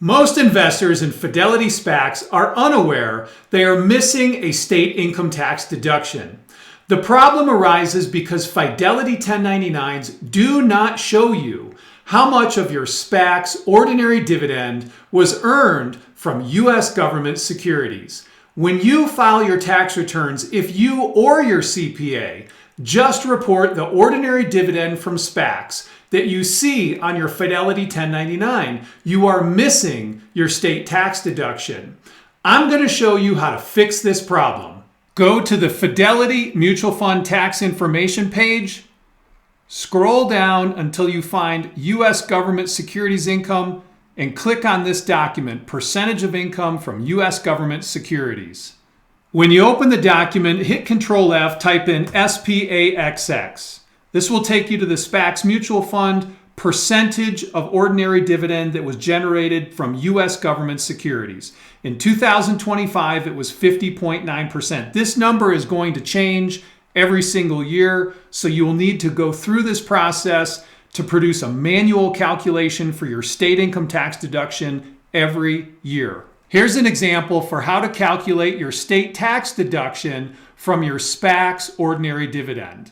Most investors in Fidelity SPAXX are unaware they are missing a state income tax deduction. The problem arises because Fidelity 1099s do not show you how much of your SPAXX ordinary dividend was earned from U.S. government securities. When you file your tax returns, if you or your CPA just report the ordinary dividend from SPAXX that you see on your Fidelity 1099, you are missing your state tax deduction. I'm going to show you how to fix this problem. Go to the Fidelity Mutual Fund Tax Information page, scroll down until you find U.S. government securities income, and click on this document, Percentage of Income from U.S. Government Securities. When you open the document, hit Control F, type in SPAXX. This will take you to the SPAXX mutual fund percentage of ordinary dividend that was generated from U.S. government securities. In 2025, it was 50.9%. This number is going to change every single year, so you will need to go through this process to produce a manual calculation for your state income tax deduction every year. Here's an example for how to calculate your state tax deduction from your SPAXX ordinary dividend.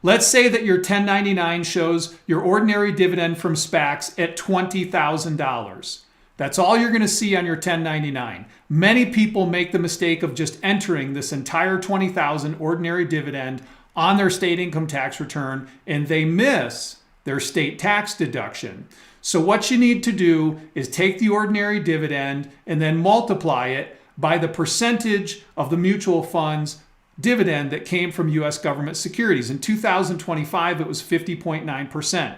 Let's say that your 1099 shows your ordinary dividend from SPAXX at $20,000. That's all you're going to see on your 1099. Many people make the mistake of just entering this entire $20,000 ordinary dividend on their state income tax return, and they miss their state tax deduction. So what you need to do is take the ordinary dividend and then multiply it by the percentage of the mutual fund's dividend that came from U.S. government securities. In 2025, it was 50.9%.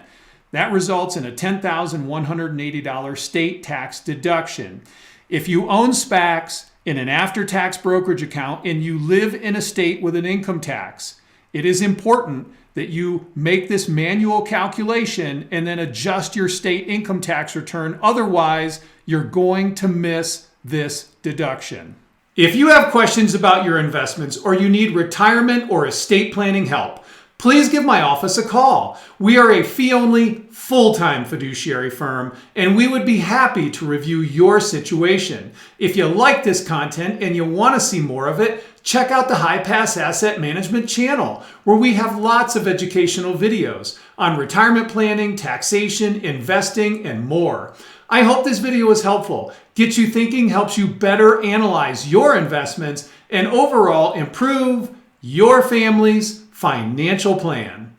That results in a $10,180 state tax deduction. If you own SPAXX in an after-tax brokerage account and you live in a state with an income tax, it is important that you make this manual calculation and then adjust your state income tax return. Otherwise, you're going to miss this deduction. If you have questions about your investments or you need retirement or estate planning help, please give my office a call. We are a fee-only, full-time fiduciary firm, and we would be happy to review your situation. If you like this content and you want to see more of it, check out the High Pass Asset Management channel, where we have lots of educational videos on retirement planning, taxation, investing, and more. I hope this video was helpful, gets you thinking, helps you better analyze your investments, and overall improve your family's financial plan.